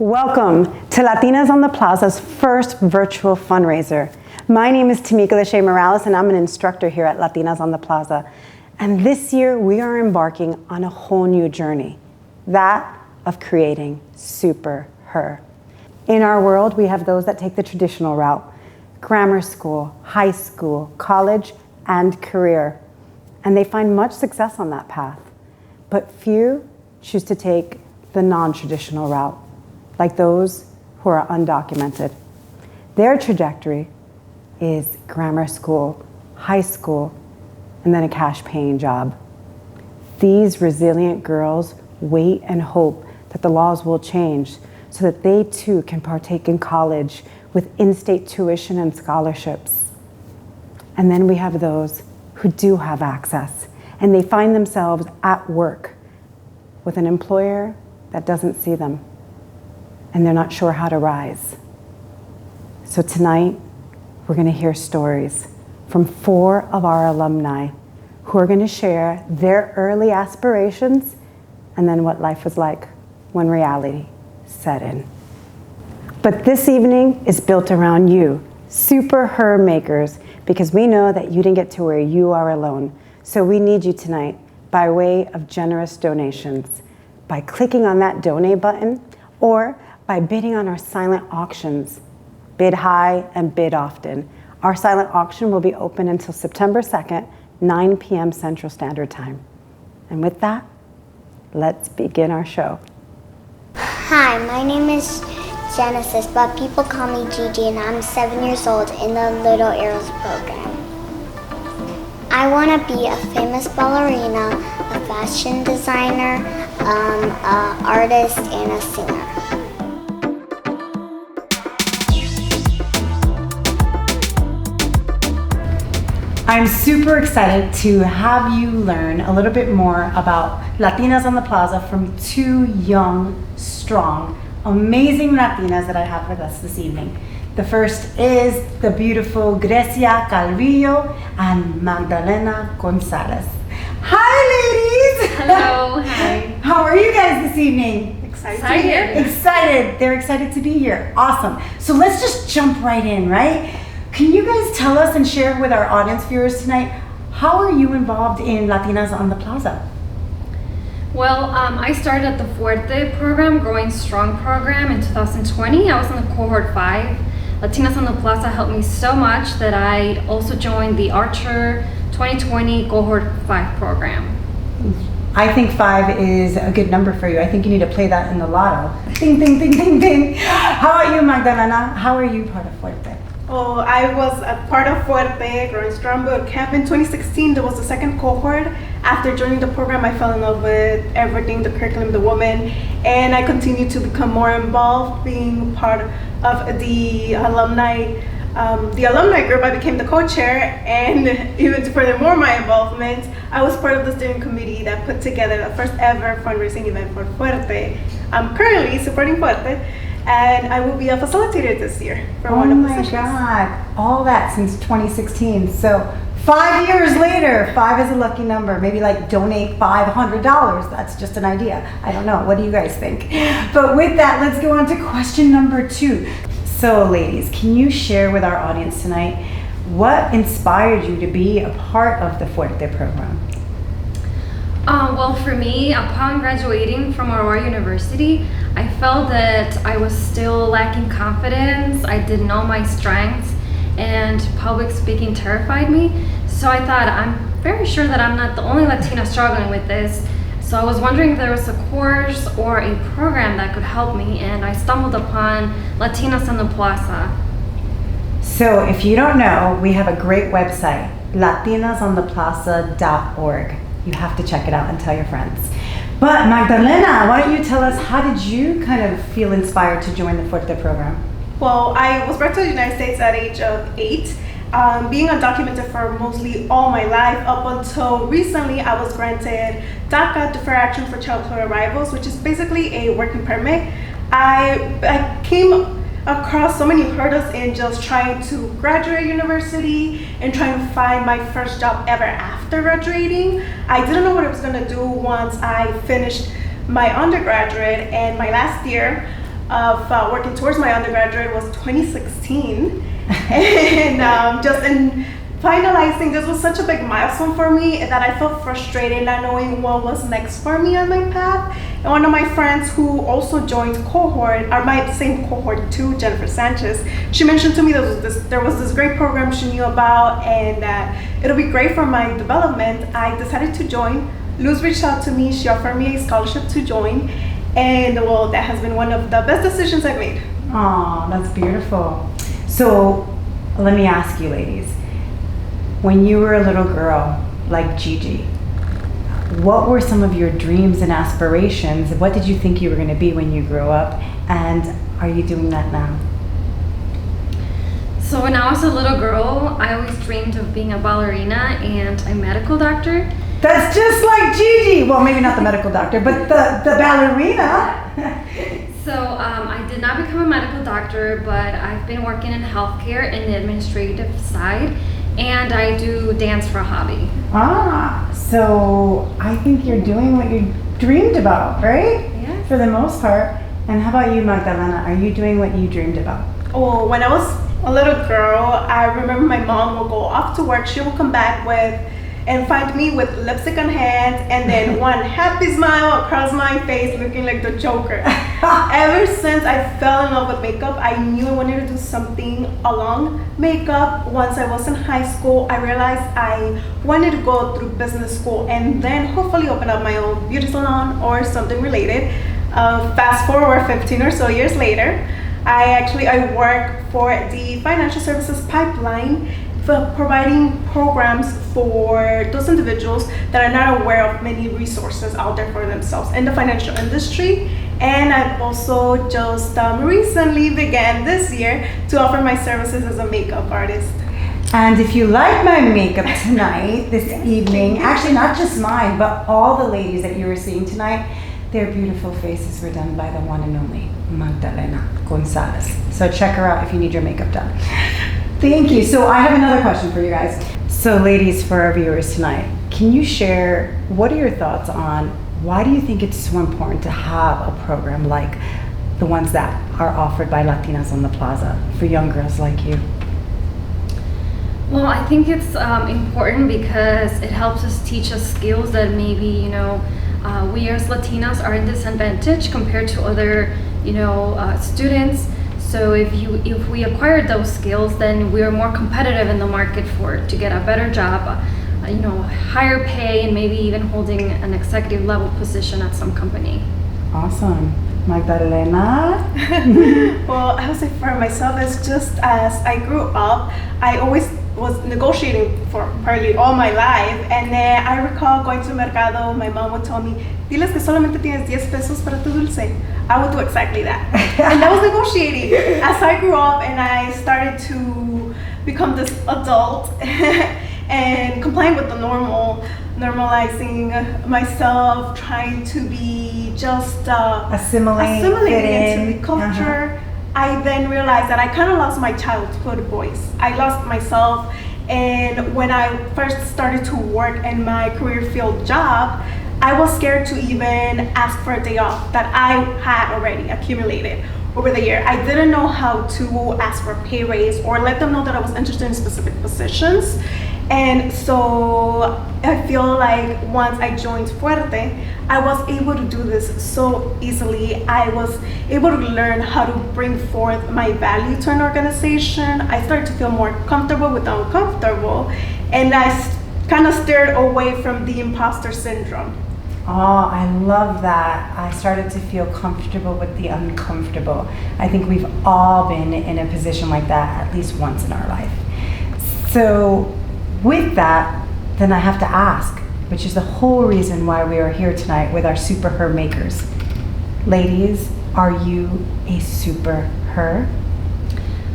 Welcome to Latinas on the Plaza's first virtual fundraiser. My name is Tamika Lachey Morales and I'm an instructor here at Latinas on the Plaza. And this year we are embarking on a whole new journey, that of creating Super Her. In our world, we have those that take the traditional route, grammar school, high school, college, and career. And they find much success on that path. But few choose to take the non-traditional route, like those who are undocumented. Their trajectory is grammar school, high school, and then a cash-paying job. These resilient girls wait and hope that the laws will change so that they too can partake in college with in-state tuition and scholarships. And then we have those who do have access, and they find themselves at work with an employer that doesn't see them, and they're not sure how to rise. So tonight, we're gonna hear stories from 4 of our alumni who are gonna share their early aspirations and then what life was like when reality set in. But this evening is built around you, Super Her makers, because we know that you didn't get to where you are alone. So we need you tonight by way of generous donations, by clicking on that donate button, or by bidding on our silent auctions. Bid high and bid often. Our silent auction will be open until September 2nd, 9 p.m. Central Standard Time. And with that, let's begin our show. Hi, my name is Genesis, but people call me Gigi, and I'm 7 years old in the Little Arrows program. I want to be a famous ballerina, a fashion designer, an artist, and a singer. I'm super excited to have you learn a little bit more about Latinas on the Plaza from 2 young, strong, amazing Latinas that I have with us this evening. The first is the beautiful Grecia Calvillo and Magdalena Gonzalez. Hi, ladies! Hello, hi. How are you guys this evening? Excited. Excited. They're excited to be here. Awesome. So let's just jump right in, right? Can you guys tell us and share with our audience viewers tonight, how are you involved in Latinas on the Plaza? Well, I started at the Fuerte program, Growing Strong program in 2020. I was in the cohort 5. Latinas on the Plaza helped me so much that I also joined the Archer 2020 cohort 5 program. I think 5 is a good number for you. I think you need to play that in the lotto. Ding, ding, ding, ding, ding. How about you, Magdalena? How are you part of Fuerte? Oh, I was a part of Fuerte Growing Strong Boot Camp in 2016. That was the second cohort. After joining the program, I fell in love with everything, the curriculum, the woman, and I continued to become more involved, being part of the alumni group. I became the co-chair, and even to furthermore my involvement, I was part of the steering committee that put together the first ever fundraising event for Fuerte. I'm currently supporting Fuerte, and I will be a facilitator this year for one of the sessions. Oh my God, all that since 2016. So 5 years later, 5 is a lucky number. Maybe like donate $500. That's just an idea. I don't know. What do you guys think? But with that, let's go on to question number 2. So ladies, can you share with our audience tonight what inspired you to be a part of the Fuerte program? Well, for me, upon graduating from Aurora University, I felt that I was still lacking confidence. I didn't know my strengths, and public speaking terrified me. So I thought, I'm very sure that I'm not the only Latina struggling with this. So I was wondering if there was a course or a program that could help me, and I stumbled upon Latinas on the Plaza. So if you don't know, we have a great website, latinasontheplaza.org. You have to check it out and tell your friends. But Magdalena, why don't you tell us, how did you kind of feel inspired to join the Fuerte program? Well, I was brought to the United States at age of 8. Being undocumented for mostly all my life, up until recently, I was granted DACA, Deferred Action for Childhood Arrivals, which is basically a working permit. I came across so many hurdles in just trying to graduate university and trying to find my first job ever after graduating. I didn't know what I was going to do once I finished my undergraduate and my last year. of working towards my undergraduate was 2016. And just in finalizing, this was such a big milestone for me that I felt frustrated not knowing what was next for me on my path. And one of my friends who also joined cohort, or my same cohort too, Jennifer Sanchez, she mentioned to me there was this great program she knew about and that it'll be great for my development. I decided to join. Luz reached out to me, she offered me a scholarship to join, and well, that has been one of the best decisions I've made. Oh, that's beautiful. So let me ask you, ladies, when you were a little girl like Gigi, what were some of your dreams and aspirations? What did you think you were going to be when you grew up? And are you doing that now? So when I was a little girl, I always dreamed of being a ballerina and a medical doctor. That's just like Gigi. Well, maybe not the medical doctor, but the ballerina. So I did not become a medical doctor, but I've been working in healthcare in the administrative side, and I do dance for a hobby. So I think you're doing what you dreamed about, right? Yes. For the most part. And how about you, Magdalena? Are you doing what you dreamed about? Oh, when I was a little girl, I remember my mom will go off to work. She will come back and find me with lipstick on hand and then one happy smile across my face looking like the Joker. Ever since I fell in love with makeup, I knew I wanted to do something along makeup. Once I was in high school, I realized I wanted to go through business school and then hopefully open up my own beauty salon or something related. Fast forward 15 or so years later, I work for the financial services pipeline for providing programs for those individuals that are not aware of many resources out there for themselves in the financial industry. And I've also just recently began this year to offer my services as a makeup artist. And if you like my makeup tonight, this evening, actually not just mine, but all the ladies that you were seeing tonight, their beautiful faces were done by the one and only Magdalena Gonzalez. So check her out if you need your makeup done. Thank you. So I have another question for you guys. So ladies, for our viewers tonight, can you share, what are your thoughts on why do you think it's so important to have a program like the ones that are offered by Latinas on the Plaza for young girls like you? Well, I think it's important because it helps us teach us skills that maybe, we as Latinas are in disadvantage compared to other, students. So if we acquire those skills, then we are more competitive in the market to get a better job, higher pay, and maybe even holding an executive level position at some company. Awesome. Magdalena? Well, I would say for myself, it's just as I grew up, I always was negotiating for probably all my life, and then I recall going to mercado, my mom would tell me, diles que solamente tienes 10 pesos para tu dulce. I would do exactly that. And that was negotiating. As I grew up and I started to become this adult and complying with the normalizing myself, trying to be just assimilated into the culture. I then realized that I kind of lost my childhood voice. I lost myself, and when I first started to work in my career field job, I was scared to even ask for a day off that I had already accumulated over the year. I didn't know how to ask for a pay raise or let them know that I was interested in specific positions. And so I feel like once I joined Fuerte, I was able to do this so easily. I was able to learn how to bring forth my value to an organization. I started to feel more comfortable with the uncomfortable, and I kind of steered away from the imposter syndrome. Oh, I love that. I started to feel comfortable with the uncomfortable. I think we've all been in a position like that at least once in our life. So with that, then I have to ask, which is the whole reason why we are here tonight with our Super Her makers. Ladies, are you a Super Her?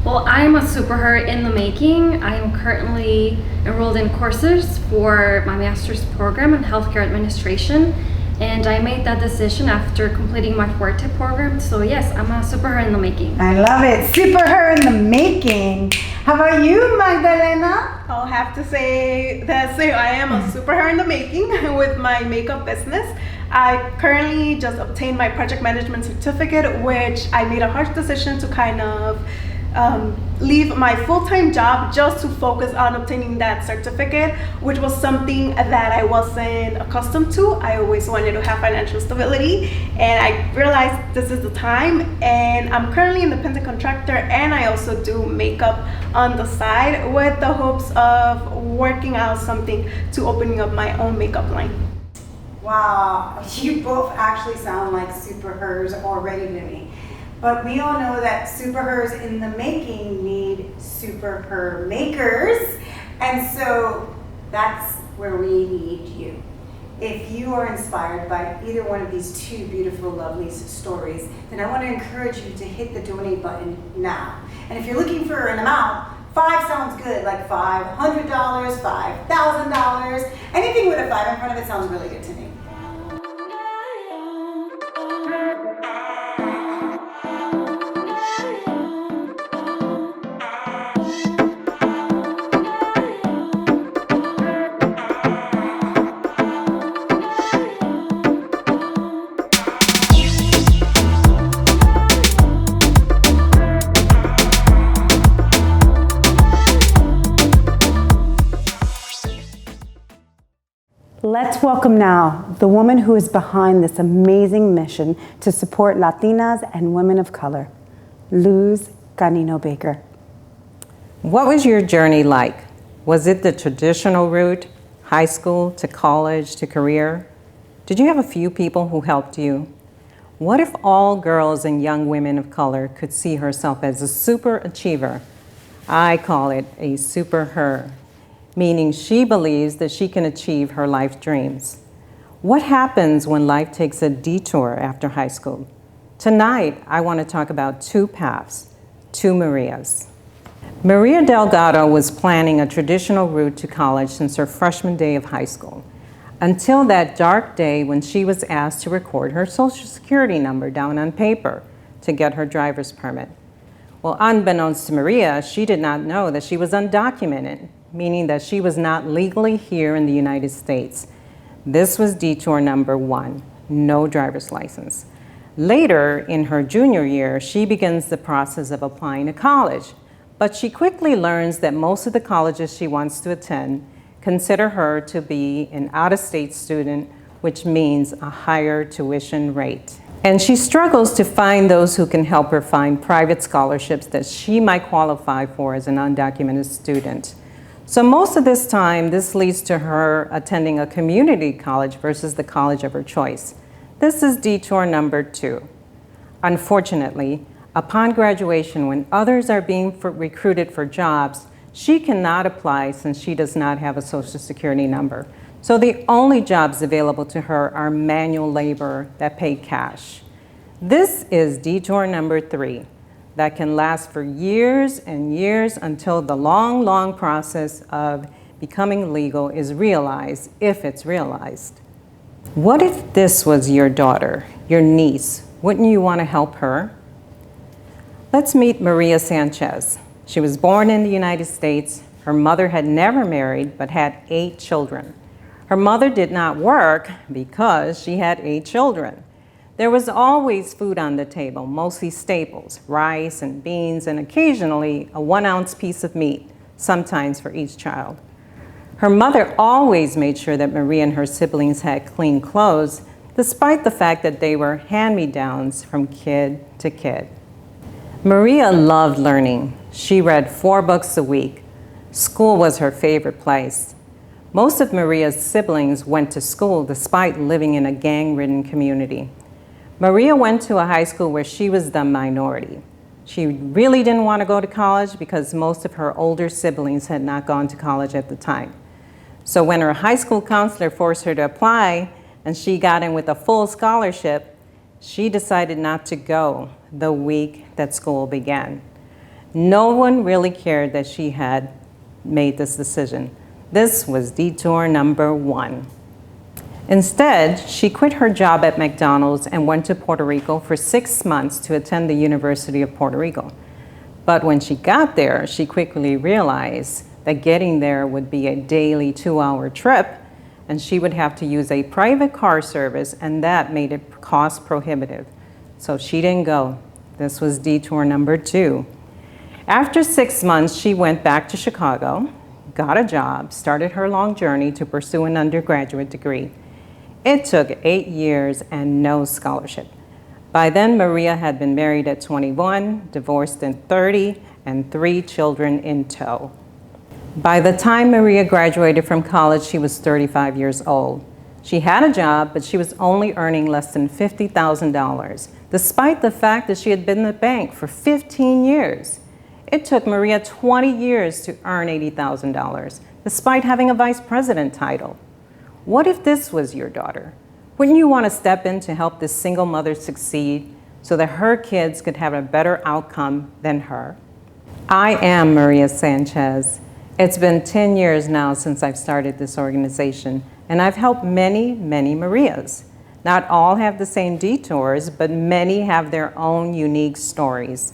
Well, I'm a Super Her in the making. I am currently enrolled in courses for my master's program in healthcare administration, and I made that decision after completing my Fuerte program. So yes, I'm a Super Her in the making. I love it. Super Her in the making. How about you, Magdalena? I'll have to say that I am a Super Her in the making with my makeup business. I currently just obtained my project management certificate, which I made a hard decision to kind of leave my full-time job just to focus on obtaining that certificate, which was something that I wasn't accustomed to. I always wanted to have financial stability, and I realized this is the time. And I'm currently an independent contractor, and I also do makeup on the side with the hopes of working out something to opening up my own makeup line. Wow, you both actually sound like super hers already to me. But we all know that super hers in the making need super her makers. And so that's where we need you. If you are inspired by either one of these two beautiful, lovely stories, then I want to encourage you to hit the donate button now. And if you're looking for an amount, 5 sounds good, like $500, $5,000. Anything with a 5 in front of it sounds really good to me. Let's welcome now the woman who is behind this amazing mission to support Latinas and women of color, Luz Canino-Baker. What was your journey like? Was it the traditional route, high school to college to career? Did you have a few people who helped you? What if all girls and young women of color could see herself as a super achiever? I call it a super her, meaning she believes that she can achieve her life dreams. What happens when life takes a detour after high school? Tonight, I want to talk about 2 paths, 2 Marias. Maria Delgado was planning a traditional route to college since her freshman day of high school, until that dark day when she was asked to record her Social Security number down on paper to get her driver's permit. Well, unbeknownst to Maria, she did not know that she was undocumented, meaning that she was not legally here in the United States. This was detour number 1, no driver's license. Later, in her junior year, she begins the process of applying to college, but she quickly learns that most of the colleges she wants to attend consider her to be an out-of-state student, which means a higher tuition rate. And she struggles to find those who can help her find private scholarships that she might qualify for as an undocumented student. So most of this time, this leads to her attending a community college versus the college of her choice. This is detour number 2. Unfortunately, upon graduation, when others are being recruited for jobs, she cannot apply since she does not have a Social Security number. So the only jobs available to her are manual labor that pay cash. This is detour number 3. That can last for years and years until the long, long process of becoming legal is realized, if it's realized. What if this was your daughter, your niece? Wouldn't you want to help her? Let's meet Maria Sanchez. She was born in the United States. Her mother had never married, but had 8 children. Her mother did not work because she had 8 children. There was always food on the table, mostly staples, rice and beans, and occasionally a 1-ounce piece of meat, sometimes for each child. Her mother always made sure that Maria and her siblings had clean clothes, despite the fact that they were hand-me-downs from kid to kid. Maria loved learning. She read 4 books a week. School was her favorite place. Most of Maria's siblings went to school despite living in a gang-ridden community. Maria went to a high school where she was the minority. She really didn't want to go to college because most of her older siblings had not gone to college at the time. So when her high school counselor forced her to apply and she got in with a full scholarship, she decided not to go the week that school began. No one really cared that she had made this decision. This was detour number 1. Instead, she quit her job at McDonald's and went to Puerto Rico for 6 months to attend the University of Puerto Rico. But when she got there, she quickly realized that getting there would be a daily 2-hour trip, and she would have to use a private car service, and that made it cost prohibitive. So she didn't go. This was detour number 2. After 6 months, she went back to Chicago, got a job, started her long journey to pursue an undergraduate degree. It took 8 years and no scholarship. By then, Maria had been married at 21, divorced at 30, and 3 children in tow. By the time Maria graduated from college, she was 35 years old. She had a job, but she was only earning less than $50,000, despite the fact that she had been in the bank for 15 years. It took Maria 20 years to earn $80,000, despite having a vice president title. What if this was your daughter? Wouldn't you want to step in to help this single mother succeed so that her kids could have a better outcome than her? I am Maria Sanchez. It's been 10 years now since I've started this organization, and I've helped many, many Marias. Not all have the same detours, but many have their own unique stories.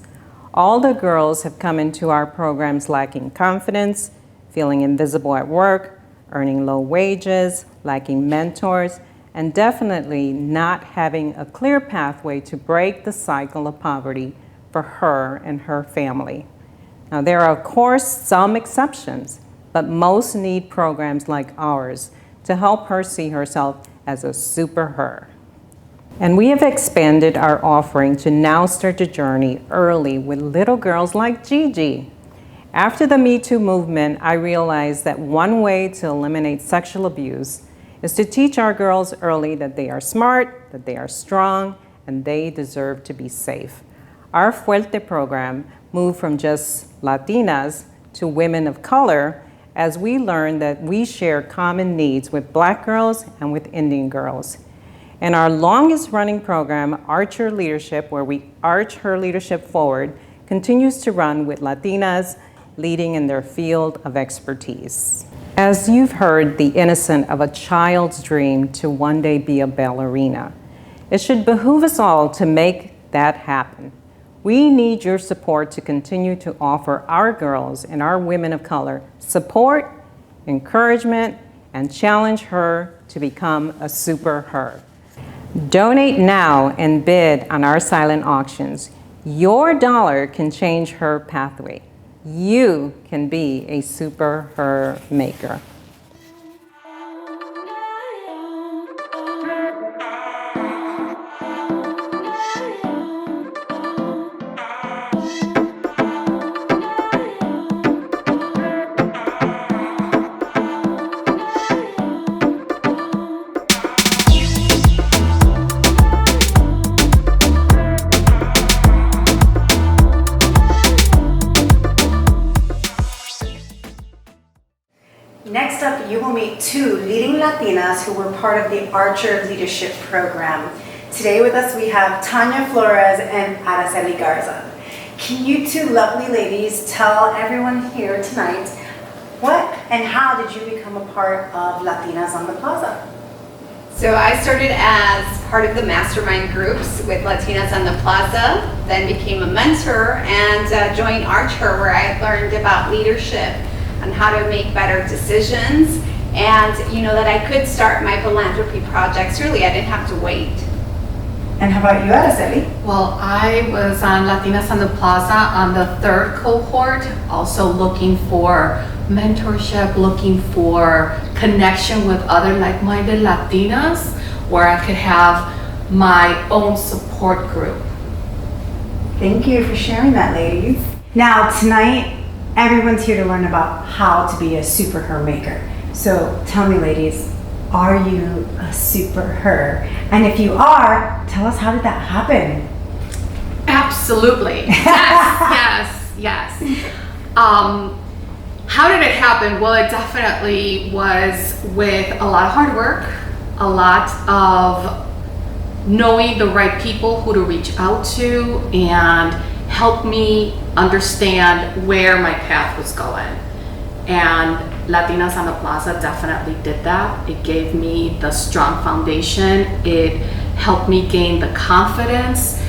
All the girls have come into our programs lacking confidence, feeling invisible at work, earning low wages, lacking mentors, and definitely not having a clear pathway to break the cycle of poverty for her and her family. Now, there are, of course, some exceptions, but most need programs like ours to help her see herself as a super her. And we have expanded our offering to now start the journey early with little girls like Gigi. After the Me Too movement, I realized that one way to eliminate sexual abuse is to teach our girls early that they are smart, that they are strong, and they deserve to be safe. Our Fuerte program moved from just Latinas to women of color as we learned that we share common needs with Black girls and with Indian girls. And our longest running program, Arch Her Leadership, where we arch her leadership forward, continues to run with Latinas leading in their field of expertise. As you've heard, the innocent of a child's dream to one day be a ballerina. It should behoove us all to make that happen. We need your support to continue to offer our girls and our women of color support, encouragement, and challenge her to become a super her. Donate now and bid on our silent auctions. Your dollar can change her pathway. You can be a super her maker. Next up, you will meet 2 leading Latinas who were part of the Archer Leadership Program. Today with us we have Tanya Flores and Araceli Garza. Can you 2 lovely ladies tell everyone here tonight what and how did you become a part of Latinas on the Plaza? So I started as part of the mastermind groups with Latinas on the Plaza, then became a mentor and joined Archer, where I learned about leadership and how to make better decisions, and that I could start my philanthropy projects early. I didn't have to wait. And how about you, Araceli? Well, I was on Latinas on the Plaza on the 3rd cohort, also looking for mentorship, looking for connection with other like-minded Latinas, where I could have my own support group. Thank you for sharing that, ladies. Now, tonight, everyone's here to learn about how to be a super her maker. So tell me, ladies, are you a super her? And if you are, tell us, how did that happen? Absolutely. Yes. How did it happen? Well, it definitely was with a lot of hard work, a lot of knowing the right people who to reach out to, and help me understand where my path was going. And Latinas on the Plaza definitely did that. It gave me the strong foundation. It helped me gain the confidence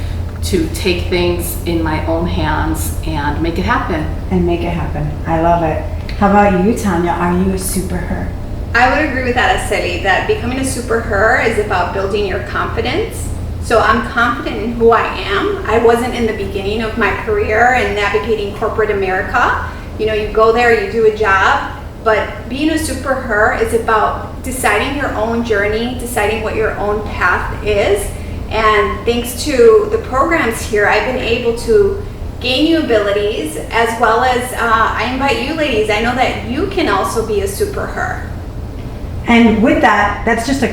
to take things in my own hands and make it happen. And make it happen. I love it. How about you, Tanya? Are you a super her? I would agree with that, Araceli, that becoming a super her is about building your confidence. So I'm confident in who I am. I wasn't in the beginning of my career and navigating corporate America. You know, you go there, you do a job, but being a super her is about deciding your own journey, deciding what your own path is. And thanks to the programs here, I've been able to gain new abilities, as well as I invite you ladies, I know that you can also be a super her. And with that, that's just a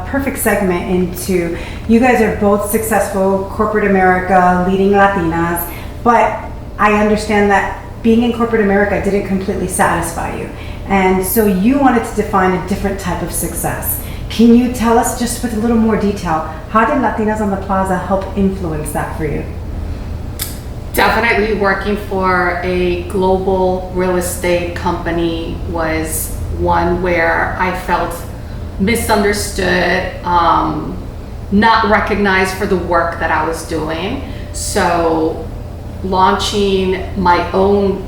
perfect segment into, you guys are both successful, corporate America, leading Latinas, but I understand that being in corporate America didn't completely satisfy you. And so you wanted to define a different type of success. Can you tell us just with a little more detail, how did Latinas on the Plaza help influence that for you? Definitely working for a global real estate company was one where I felt misunderstood, not recognized for the work that I was doing. So launching my own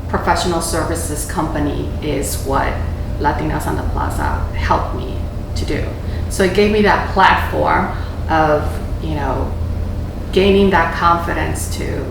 professional services company is what Latinas on the Plaza helped me to do. So it gave me that platform of, you know, gaining that confidence to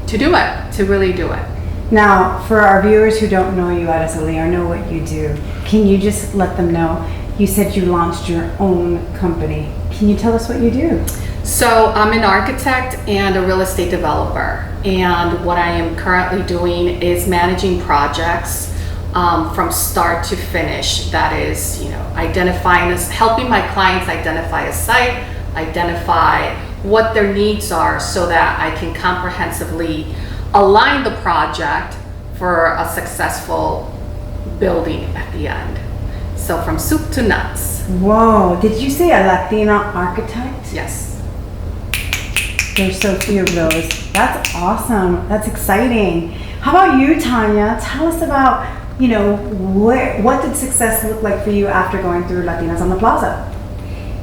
do it, to really do it. Now, for our viewers who don't know you, Araceli, or know what you do, can you just let them know, you said you launched your own company. Can you tell us what you do? So I'm an architect and a real estate developer. And what I am currently doing is managing projects from start to finish. That is, you know, helping my clients identify a site, identify what their needs are so that I can comprehensively align the project for a successful building at the end. So from soup to nuts. Whoa, did you say a Latina architect? Yes. There's so few of those. That's awesome. That's exciting. How about you, Tanya? Tell us about, you know, what did success look like for you after going through Latinas on the Plaza?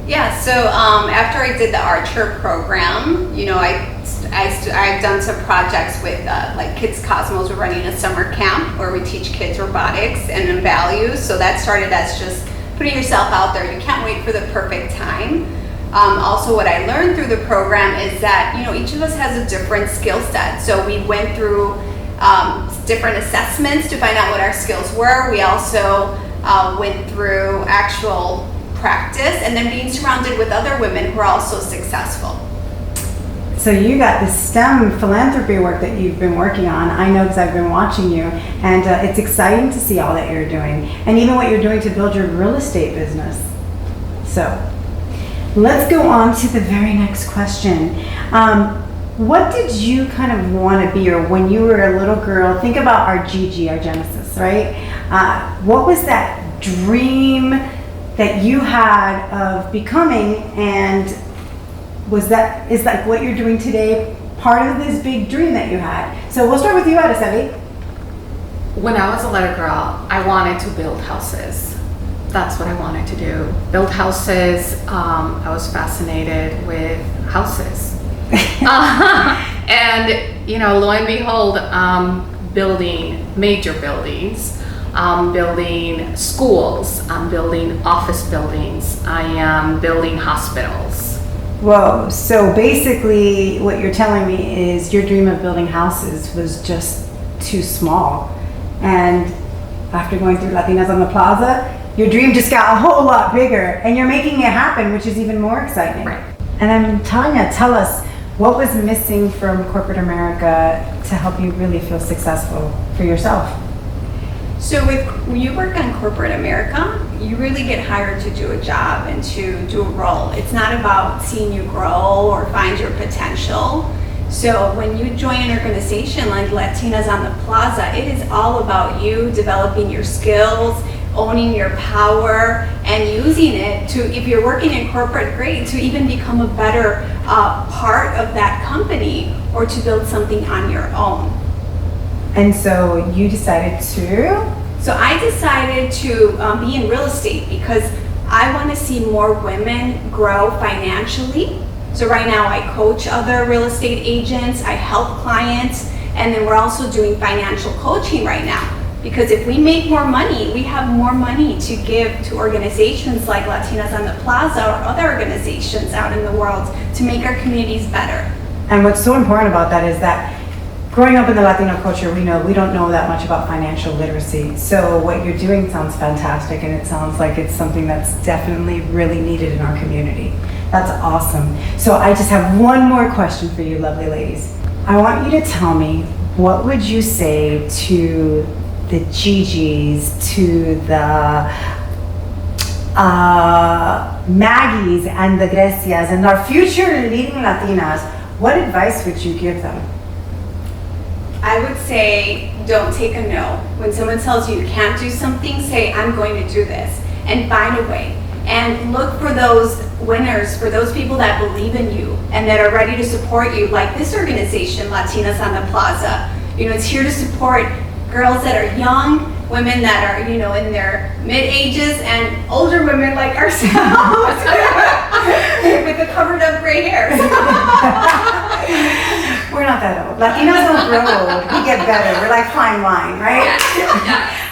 Yeah, so after I did the Archer program, you know, I've done some projects with like Kids Cosmos. We're running a summer camp where we teach kids robotics and values. So that started as just putting yourself out there. You can't wait for the perfect time. Also, what I learned through the program is that, you know, each of us has a different skill set. So we went through different assessments to find out what our skills were. We also went through actual practice and then being surrounded with other women who are also successful. So you got the STEM philanthropy work that you've been working on. I know because I've been watching you, and it's exciting to see all that you're doing, and even what you're doing to build your real estate business. So let's go on to the very next question. What did you kind of want to be, or when you were a little girl? Think about our Gigi, our Genesis, right? What was that dream that you had of becoming, and is like what you're doing today part of this big dream that you had? So we'll start with you, Araceli. When I was a little girl, I wanted to build houses. That's what I wanted to do. Build houses. I was fascinated with houses. And, you know, lo and behold, building major buildings. I'm building schools, I'm building office buildings, I am building hospitals. Whoa, so basically what you're telling me is your dream of building houses was just too small. And after going through Latinas on the Plaza, your dream just got a whole lot bigger, and you're making it happen, which is even more exciting. Right. And then Tanya, tell us, what was missing from corporate America to help you really feel successful for yourself? So when you work on corporate America, you really get hired to do a job and to do a role. It's not about seeing you grow or find your potential. So when you join an organization like Latinas on the Plaza, it is all about you developing your skills, owning your power, and using it to, if you're working in corporate, great, to even become a better part of that company or to build something on your own. And so you decided to? So I decided to be in real estate because I want to see more women grow financially. So right now I coach other real estate agents, I help clients, and then we're also doing financial coaching right now Because if we make more money, we have more money to give to organizations like Latinas on the Plaza or other organizations out in the world to make our communities better. And what's so important about that is that growing up in the Latino culture, we don't know that much about financial literacy. So what you're doing sounds fantastic, and it sounds like it's something that's definitely really needed in our community. That's awesome. So I just have one more question for you, lovely ladies. I want you to tell me, what would you say to the Gigis, to the Maggies and the Grecias and our future leading Latinas? What advice would you give them? I would say, don't take a no. When someone tells you you can't do something, say, I'm going to do this, and find a way. And look for those winners, for those people that believe in you and that are ready to support you, like this organization, Latinas on the Plaza. You know, it's here to support girls that are young, women that are, you know, in their mid-ages, and older women like ourselves with the covered up gray hairs. We're not that old. Latinos don't grow old. We get better. We're like fine wine, right?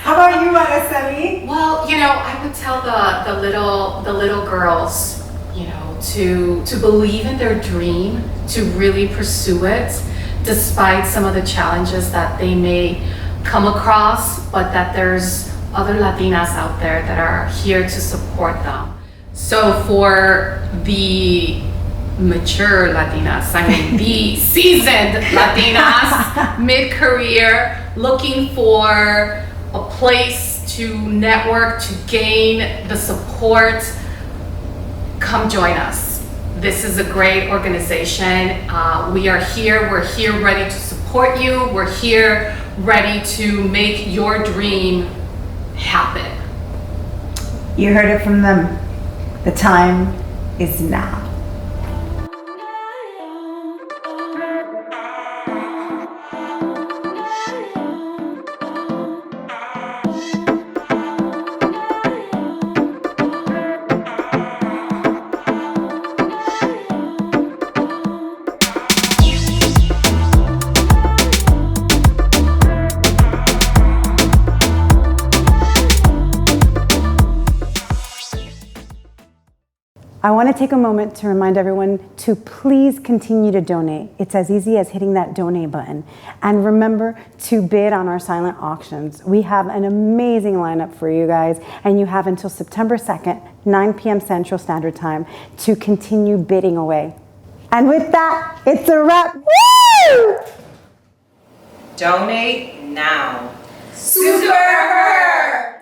How about you, Araceli? Well, you know, I would tell the little girls, you know, to believe in their dream, to really pursue it, despite some of the challenges that they may come across, but that there's other Latinas out there that are here to support them. So for the mature Latinas, I mean the seasoned Latinas, mid-career, looking for a place to network, to gain the support, come join us. This is a great organization. We are here, we're here ready to support you. We're here ready to make your dream happen. You heard it from them. The time is now. I want to take a moment to remind everyone to please continue to donate. It's as easy as hitting that donate button. And remember to bid on our silent auctions. We have an amazing lineup for you guys, and you have until September 2nd, 9 p.m. Central Standard Time to continue bidding away. And with that, it's a wrap. Woo! Donate now. Super!